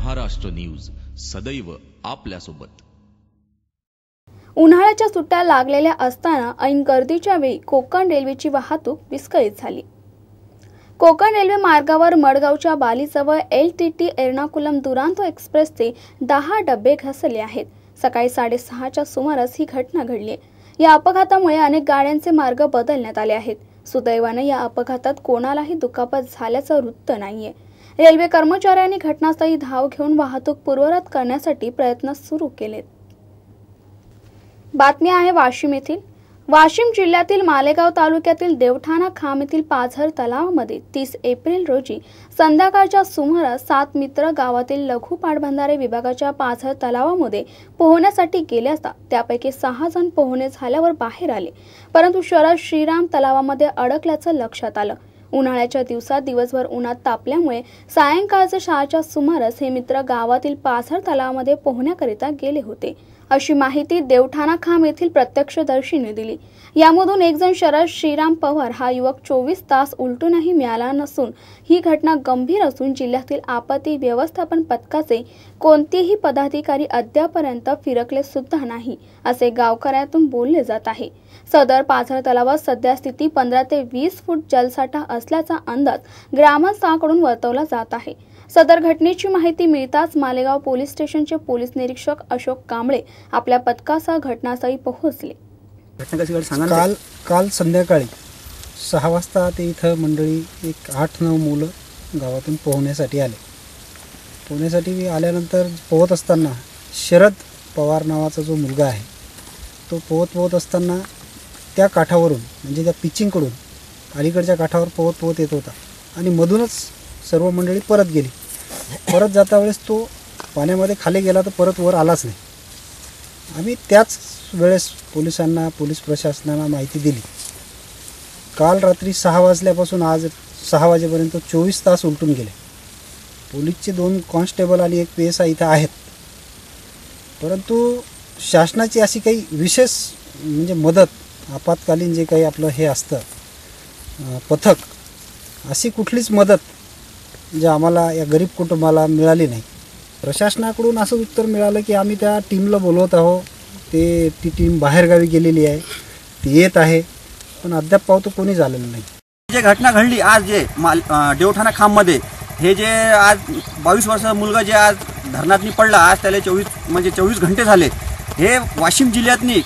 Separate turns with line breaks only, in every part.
Maharashtra news सदैव आपल्यासोबत।
उन्हाळ्याच्या सुट्ट्या लागलेल्या असताना ऐन गर्दीच्या वेळी कोकण रेल्वेची वाहतूक विस्कळीत झाली। कोकण रेल्वे मार्गावर मडगावच्या बालीजवळ LTT एर्नाकुलम दुरांतो एक्सप्रेसचे 10 डबे घसरले आहेत। सकाळी 6:30च्या सुमारास ही घटना घडली। या अपघातामुळे अनेक गाड्यांचे मार्ग बदलण्यात आले आहेत। सुदैवाने या अपघातात कोणालाही दुखापत झाल्याचं वृत्त नाहीये। रेल्वे कर्मचाऱ्यांनी घटनास्थळी धाव घेऊन वाहतूक पूर्ववत करण्यासाठी प्रयत्न सुरू केलेत। बातमी आहे वाशिम येथील। वाशिम जिल्ह्यातील मालेगाव तालुक्यातील देवठाणा खाम येथील पाझर तलावामध्ये 30 एप्रिल रोजी संध्याकाळच्या सुमारास 7 मित्र गावातील लघु पाटबंधारे विभागाच्या पाझर तलावामध्ये पोहण्यासाठी गेले असता त्यापैकी 6 जण पोहणे झाल्यावर बाहेर आले, परंतु शरद श्रीराम तलावामध्ये अडकल्याचं लक्षात आलं। उन्हाळ्याच्या दिवसात दिवसभर उन्हात तापल्यामुळे सायंकाळच्या 6च्या सुमारास हे मित्र गावातील पाझर तलावामध्ये पोहण्याकरिता गेले होते, अशी माहिती देवठाणा खाम येथील प्रत्यक्षदर्शींनी दिली। यामधून एक जण शरद श्रीराम पवार हा युवक 24 तास उलटूनही मिळाला नसून ही घटना गंभीर असून जिल्ह्यातील आपत्ती व्यवस्थापन पथकाचे कोणतेही पदाधिकारी अद्यापर्यंत फिरकले सुद्धा नाही, असे गावकऱ्यांतून बोलले जात आहे। सदर पाझर तलावात सध्या स्थिती 15 ते 20 फूट जलसाठा असल्याचा अंदाज ग्रामस्थांकडून वर्तवला जात आहे। सदर घटनेची माहिती मिळताच मालेगाव पोलीस स्टेशनचे पोलीस निरीक्षक अशोक कांबळे आपल्या पथकासह घटनास्थळी पोहोचले।
काल संध्याकाळी 6 वाजता ते इथं मंडळी एक 8-9 मुलं गावातून पोहण्यासाठी आले। पोहण्यासाठी आल्यानंतर पोहत असताना शरद पवार नावाचा जो मुलगा आहे तो पोहत असताना त्या काठावरून म्हणजे त्या पिचिंगकडून अलीकडच्या काठावर पोहत येत होता आणि मधूनच सर्व मंडळी परत गेली। परत जाता वेळेस तो पाण्यामध्ये खाली गेला तर परत वर आलाच नाही। आम्ही त्याच वेळेस पोलिसांना पोलीस प्रशासनाला माहिती दिली। काल रात्री 6 वाजल्यापासून आज 6 वाजेपर्यंत 24 तास उलटून गेले। पोलीसचे 2 कॉन्स्टेबल आणि 1 PSI इथं आहेत, परंतु शासनाची अशी काही विशेष म्हणजे मदत आपत्कालीन जे काही आपलं हे असतं पथक अशी कुठलीच मदत जे आम्हाला या गरीब कुटुंबाला मिळाली नाही। प्रशासनाकडून असं उत्तर मिळालं की आम्ही त्या टीमला बोलवत आहोत, ती टीम बाहेरगावी गेलेली आहे, ती येत आहे, पण अद्याप पावतो कोणी झालेलं नाही।
जे घटना घडली आज जे देवठाणा खाममध्ये हे जे आज 22 वर्षाचा मुलगा जे आज धरणातनी पडला, आज त्याला 24 घंटे झाले। हे वाशिम जिल्ह्यातनी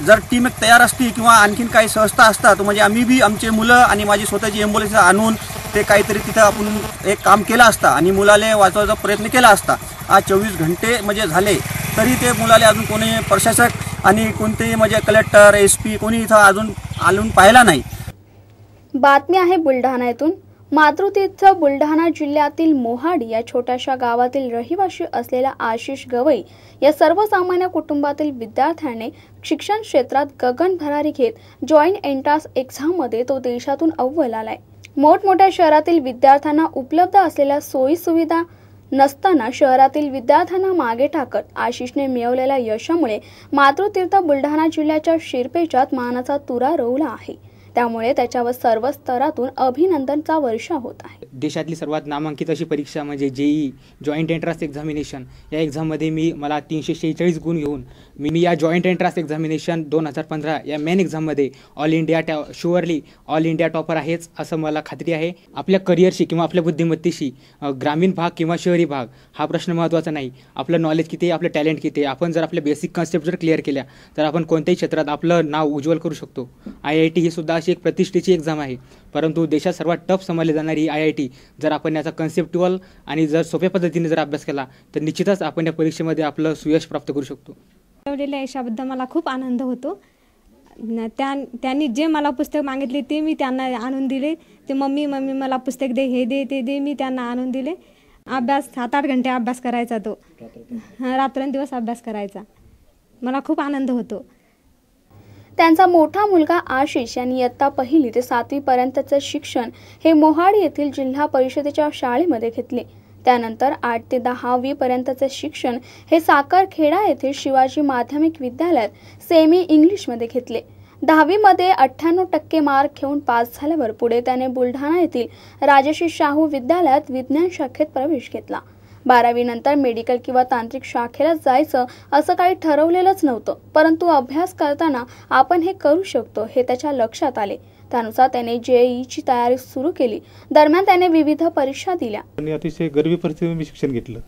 जर टीम एक तयार असती किंवा आणखीन काही संस्था असतात म्हणजे आम्ही बी आमचे मुलं आणि माझी स्वतःची ॲम्ब्युलन्स आणून ते काहीतरी तिथं आपण एक काम केलं असता आणि मुलाला वाचवायचा प्रयत्न केला असता। आज 24 घंटे म्हणजे झाले तरी ते मुलाला अजून कोणी प्रशासक आणि कोणतेही म्हणजे कलेक्टर SP कोणी इथं अजून आलून पाहिला नाही।
बातमी आहे बुलढाणा येथून। मातृतीर्थ बुलढाणा जिल्ह्यातील मोहाडी या छोट्याशा गावातील रहिवासी असलेला आशिष गवई या सर्वसामान्य कुटुंबातील विद्यार्थ्याने शिक्षण क्षेत्रात गगन भरारी घेत जॉईंट एंट्रन्स एक्झाममध्ये तो देशातून अव्वल आलाय। मोठमोठ्या शहरातील विद्यार्थ्यांना उपलब्ध असलेल्या सोयी सुविधा नसताना शहरातील विद्यार्थ्यांना मागे टाकत आशिषने मिळवलेल्या यशामुळे मातृतीर्थ बुलढाणा जिल्ह्याच्या शिरपेचात मानाचा तुरा रोवला आहे। त्यामुळे त्याच्यावर सर्व स्तरातून अभिनंदनचा वर्षा होत आहे।
देशातली सर्वात नामांकित अशी परीक्षा म्हणजे JEE जॉईंट एंट्रन्स एक्झामिनेशन या एक्झाममध्ये मला 346 गुण घेऊन मी या जॉईंट एंट्रन्स एक्झामिनेशन 2015 या मेन एक्झाममध्ये शुअरली ऑल इंडिया टॉपर आहेच असं मला खात्री आहे। आपल्या करिअरशी किंवा आपल्या बुद्धिमत्तेशी ग्रामीण भाग किंवा शहरी भाग हा प्रश्न महत्त्वाचा नाही। आपलं नॉलेज किती आहे, आपलं टॅलेंट किती आहे, आपण जर आपल्या बेसिक कन्सेप्ट जर क्लिअर केल्या तर आपण कोणत्याही क्षेत्रात आपलं नाव उज्ज्वल करू शकतो। IIT ही सुद्धा अशी एक प्रतिष्ठेची एक्झाम आहे, परंतु देशात सर्वात टफ समजली जाणारी IIT जर आपण याचा कन्सेप्च्युअल आणि जर सोप्या पद्धतीने जर अभ्यास केला तर निश्चितच आपण या परीक्षेमध्ये आपलं सुयश प्राप्त करू शकतो।
मिळवलेल्या यशाबद्दल मला खूप आनंद होतो। त्यांनी जे मला पुस्तक मागितले ते मी त्यांना आणून दिले। ते मम्मी मला पुस्तक दे, हे दे, ते दे, मी त्यांना आणून दिले। अभ्यास 7-8 घंटे अभ्यास करायचा, तो रात्रंदिवस अभ्यास करायचा। मला खूप आनंद होतो।
त्यांचा मोठा मुलगा आशिष यांनी इयत्ता 1ली ते 7वी पर्यंतचे शिक्षण हे मोहाडी येथील जिल्हा परिषदेच्या शाळेमध्ये घेतले। त्यानंतर 8 ते 10वी पर्यंतचे शिक्षण हे साखरखेडा येथील शिवाजी माध्यमिक विद्यालयात सेमी इंग्लिशमध्ये घेतले। 10वी मध्ये 98% मार्क घेऊन पास झाल्यावर पुढे त्याने बुलढाणा येथील राजश्री शाहू विद्यालयात विज्ञान शाखेत प्रवेश घेतला। 12वी नंतर मेडिकल किंवा तांत्रिक शाखेला जायचं असं काही ठरवलेलंच नव्हतं, परंतु अभ्यास करताना आपण हे करू शकतो हे त्याच्या लक्षात आले. त्यानुसार त्याने JEEची तयारी सुरू केली. दरम्यान त्याने विविध परीक्षा दिल्या.
आणि अतिशय गरिबी परिस्थितीत मी शिक्षण घेतलं,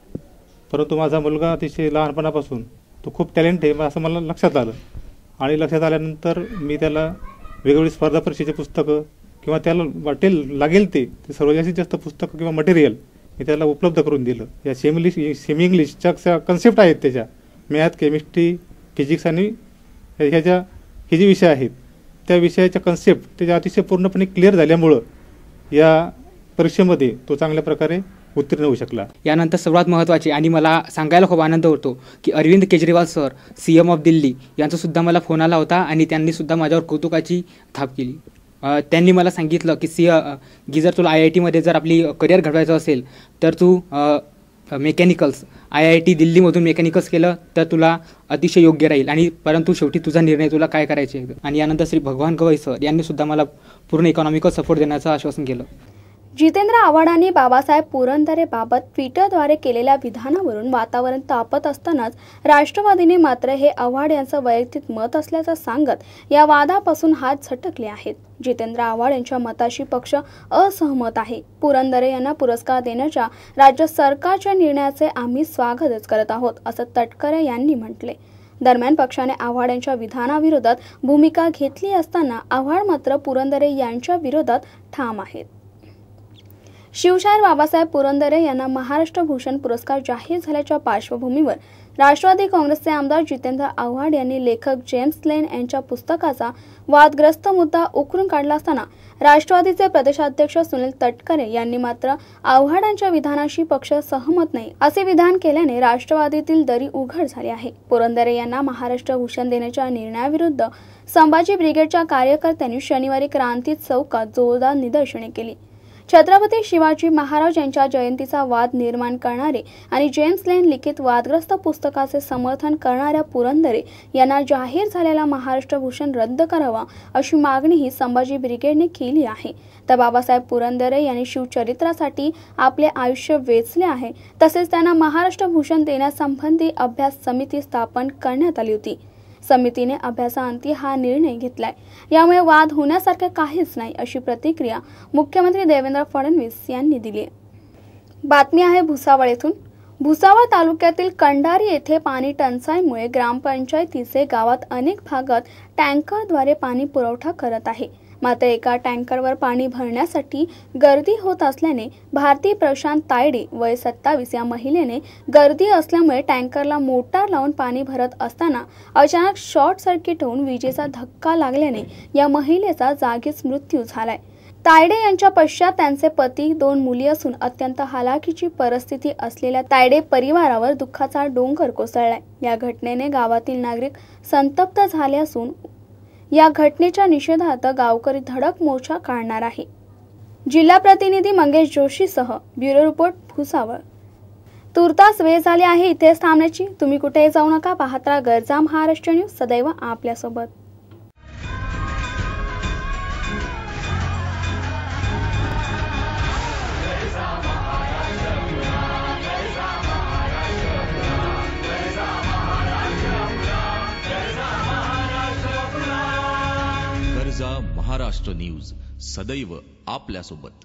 परंतु माझा मुलगा अतिशय लहानपणापासून तो खूप टॅलेंट आहे असं मला लक्षात आलं. आणि लक्षात आल्यानंतर मी त्याला वेगवेगळी स्पर्धा परीक्षेचे पुस्तकं किंवा त्याला वाटेल लागेल ते सर्व जास्तीत जास्त पुस्तकं किंवा मटेरियल मी त्याला उपलब्ध करून दिलं. या सेमी इंग्लिशच्या कन्सेप्ट आहेत, त्याच्या मॅथ, केमिस्ट्री, फिजिक्स आणि हे जे विषय आहेत त्या विषयाच्या कन्सेप्ट त्याच्या अतिशय पूर्णपणे क्लिअर झाल्यामुळं या परीक्षेमध्ये तो चांगल्या प्रकारे उत्तीर्ण होऊ शकला.
यानंतर सर्वात महत्त्वाचे आणि मला सांगायला खूप आनंद होतो की Arvind Kejriwal sir, CM of Delhi यांचा सुद्धा मला फोन आला होता आणि त्यांनी सुद्धा माझ्यावर कौतुकाची थाप केली. त्यांनी मला सांगितलं की जर तुला IITमध्ये जर आपली करिअर घडवायचं असेल तर तू मेकॅनिकल्स IIT दिल्लीमधून मेकॅनिकल्स केलं तर तुला अतिशय योग्य राहील. आणि परंतु शेवटी तुझा निर्णय, तुला काय करायचे. आणि यानंतर श्री भगवान गवई सर यांनी सुद्धा मला पूर्ण इकॉनॉमिकल सपोर्ट देण्याचं आश्वासन केलं.
जितेंद्र आव्हाडांनी बाबासाहेब पुरंदरेबाबत ट्विटरद्वारे केलेल्या विधानावरून वातावरण तापत असतानाच राष्ट्रवादीने मात्र हे आव्हाड यांचं वैयक्तिक मत असल्याचं सांगत या वादापासून हात झटकले आहेत. जितेंद्र आव्हाड यांच्या मताशी पक्ष असहमत आहे. पुरंदरे यांना पुरस्कार देण्याच्या राज्य सरकारच्या निर्णयाचे आम्ही स्वागतच करत आहोत, असं तटकरे यांनी म्हटले. दरम्यान पक्षाने आव्हाड यांच्या विधानाविरोधात भूमिका घेतली असताना आव्हाड मात्र पुरंदरे यांच्या विरोधात ठाम आहेत. शिवशाहीर बाबासाहेब पुरंदरे यांना महाराष्ट्र भूषण पुरस्कार जाहीर झाल्याच्या पार्श्वभूमीवर राष्ट्रवादी काँग्रेसचे आमदार जितेंद्र आव्हाड यांनी लेखक जेम्स लेन यांच्या पुस्तकाचा वादग्रस्त मुद्दा उकरून काढला असताना राष्ट्रवादीचे प्रदेशाध्यक्ष सुनील तटकरे यांनी मात्र आव्हाडांच्या विधानाशी पक्ष सहमत नाही असे विधान केल्याने राष्ट्रवादीतील दरी उघड झाली आहे. पुरंदरे यांना महाराष्ट्र भूषण देण्याच्या निर्णयाविरुद्ध संभाजी ब्रिगेडच्या कार्यकर्त्यांनी शनिवारी क्रांती चौकात जोरदार निदर्शने केली. छत्रपती शिवाजी महाराज यांच्या जयंतीचा वाद निर्माण करणारे आणि जेम्स लेन लिखित वादग्रस्त पुस्तकाचे समर्थन करणाऱ्या पुरंदरे यांना जाहीर झालेला महाराष्ट्र भूषण रद्द करावा अशी मागणीही संभाजी ब्रिगेडने केली आहे. तर बाबासाहेब पुरंदरे यांनी शिवचरित्रासाठी आपले आयुष्य वेचले आहे. तसेच त्यांना महाराष्ट्र भूषण देण्यासंबंधी अभ्यास समिती स्थापन करण्यात आली होती. समितीने अभ्यासाअंती हा निर्णय घेतलाय. यामुळे वाद होण्यासारखे काहीच नाही अशी प्रतिक्रिया मुख्यमंत्री देवेंद्र फडणवीस यांनी दिली. बातमी आहे भुसावळ येथून. भुसावळ तालुक्यातील कंडारी येथे पाणी टंचाईमुळे ग्रामपंचायतीचे गावात अनेक भागात टँकरद्वारे पाणी पुरवठा करत आहे. मात्र एका टँकरवर पाणी भरण्यासाठी गर्दी होत असल्याने भारती प्रशांत तायडे वय 27 या महिलेने गर्दी असल्यामुळे टँकरला मोटार लावून पाणी भरत असताना अचानक शॉर्ट सर्किट होऊन विजेचा धक्का लागल्याने या महिलेचा जागीच मृत्यू झालाय. तायडे यांच्या पश्चात त्यांचे पती, 2 मुली असून अत्यंत हालाखीची परिस्थिती असलेल्या तायडे परिवारावर दुःखाचा डोंगर कोसळलाय. या घटनेने गावातील नागरिक संतप्त झाले असून या घटनेच्या निषेधार्थ गावकरी धडक मोर्चा काढणार आहे. जिल्हा प्रतिनिधी मंगेश जोशीसह ब्युरो रिपोर्ट भुसावळ. तुर्तास वेळ झाली आहे इथेच थांबण्याची. तुम्ही कुठेही जाऊ नका. पाहत राहा गरजा महाराष्ट्र न्यूज, सदैव आपल्यासोबत.
गरजा महाराष्ट्र न्यूज, सदैव आपल्यासोबत.